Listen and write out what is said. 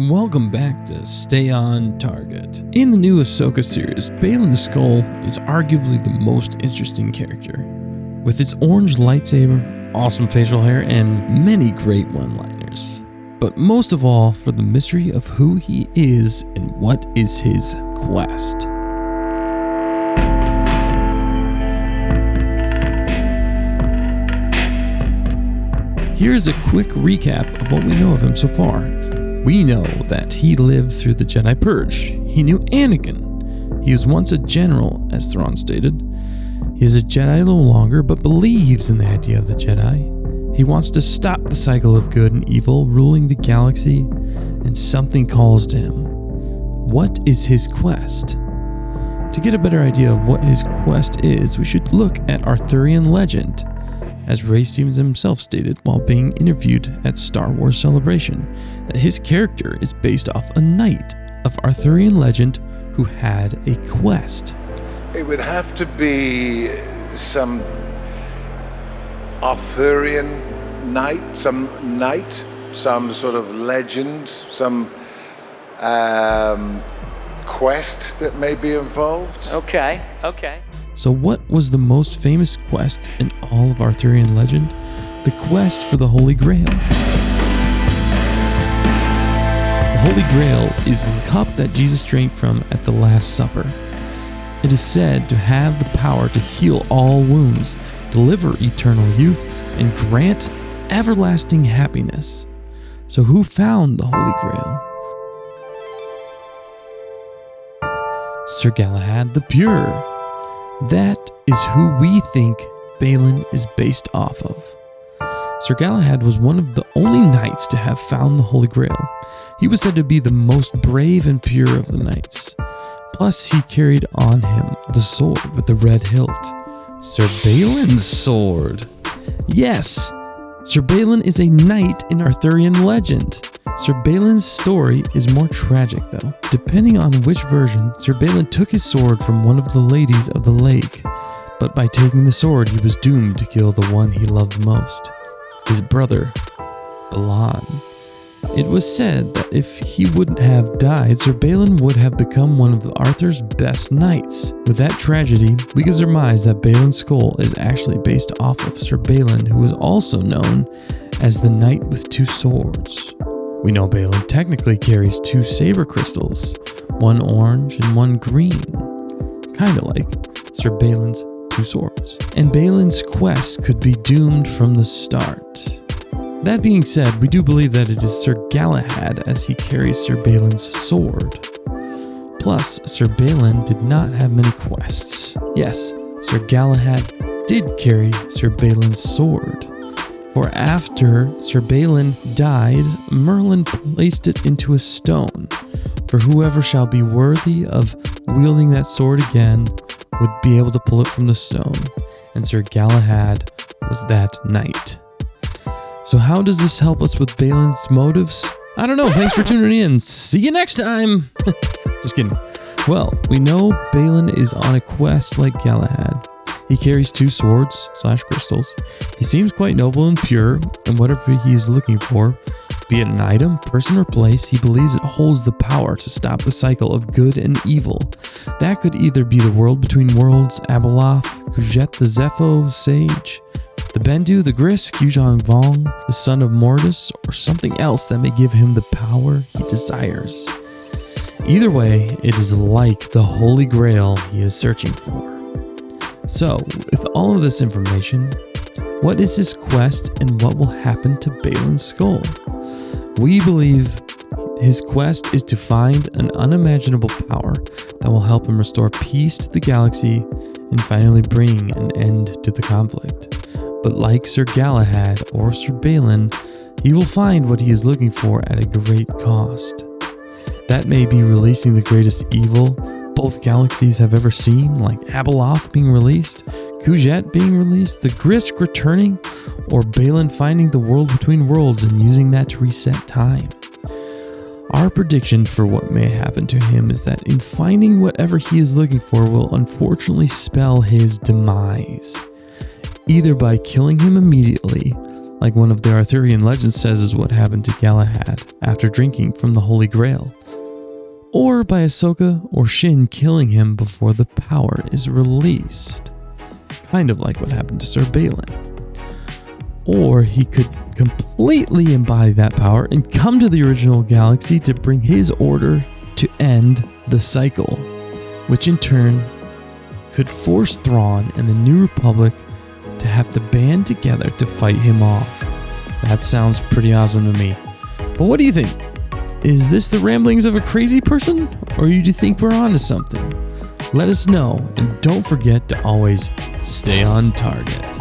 Welcome back to Stay on Target. In the new Ahsoka series, Baylan Skoll is arguably the most interesting character. With its orange lightsaber, awesome facial hair, and many great one-liners. But most of all, for the mystery of who he is and what is his quest. Here's a quick recap of what we know of him so far. We know that he lived through the Jedi Purge. He knew Anakin. He was once a general, as Thrawn stated. He is a Jedi no longer, but believes in the idea of the Jedi. He wants to stop the cycle of good and evil ruling the galaxy, and something calls to him. What is his quest? To get a better idea of what his quest is, we should look at Arthurian legend. As Ray Stevens himself stated while being interviewed at Star Wars Celebration, that his character is based off a knight of Arthurian legend who had a quest. It would have to be some Arthurian knight, some sort of legend, some quest that may be involved. Okay. So what was the most famous quest in all of Arthurian legend? The quest for the Holy Grail. The Holy Grail is the cup that Jesus drank from at the Last Supper. It is said to have the power to heal all wounds, deliver eternal youth, and grant everlasting happiness. So who found the Holy Grail? Sir Galahad the Pure. That is who we think Baylan is based off of. Sir Galahad was one of the only knights to have found the Holy Grail. He was said to be the most brave and pure of the knights. Plus, he carried on him the sword with the red hilt. Sir Balin's sword. Yes, Sir Balin is a knight in Arthurian legend. Sir Balin's story is more tragic though. Depending on which version, Sir Balin took his sword from one of the ladies of the lake, but by taking the sword he was doomed to kill the one he loved most, his brother, Balin. It was said that if he wouldn't have died, Sir Balin would have become one of Arthur's best knights. With that tragedy, we can surmise that Baylan Skoll is actually based off of Sir Balin, who is also known as the Knight with Two Swords. We know Baylan technically carries two saber crystals, one orange and one green, kinda like Sir Balin's two swords. And Baylan's quest could be doomed from the start. That being said, we do believe that it is Sir Galahad as he carries Sir Balin's sword. Plus, Sir Balin did not have many quests. Yes, Sir Galahad did carry Sir Balin's sword. For after Sir Balin died, Merlin placed it into a stone. For whoever shall be worthy of wielding that sword again would be able to pull it from the stone. And Sir Galahad was that knight. So how does this help us with Balin's motives? I don't know. Thanks for tuning in. See you next time. Just kidding. Well, we know Baylan is on a quest like Galahad. He carries two swords / crystals. He seems quite noble and pure, and whatever he is looking for, be it an item, person, or place, he believes it holds the power to stop the cycle of good and evil. That could either be the world between worlds, Abeloth, Kujet the Zepho sage, the Bendu, the Gris, Yuuzhan Vong, the son of Mortis, or something else that may give him the power he desires. Either way, it is like the Holy Grail he is searching for. So, with all of this information, what is his quest and what will happen to Baylan Skoll? We believe his quest is to find an unimaginable power that will help him restore peace to the galaxy and finally bring an end to the conflict. But like Sir Galahad or Sir Baylan, he will find what he is looking for at a great cost. That may be releasing the greatest evil both galaxies have ever seen, like Abeloth being released, Kujet being released, the Gris returning, or Baylan finding the world between worlds and using that to reset time. Our prediction for what may happen to him is that in finding whatever he is looking for will unfortunately spell his demise, either by killing him immediately like one of the Arthurian legends says is what happened to Galahad after drinking from the Holy Grail, or by Ahsoka or Shin killing him before the power is released, kind of like what happened to Sir Balin. Or he could completely embody that power and come to the original galaxy to bring his order to end the cycle, which in turn could force Thrawn and the New Republic to have to band together to fight him off. That sounds pretty awesome to me. But what do you think? Is this the ramblings of a crazy person, or do you think we're onto something? Let us know, and don't forget to always stay on target.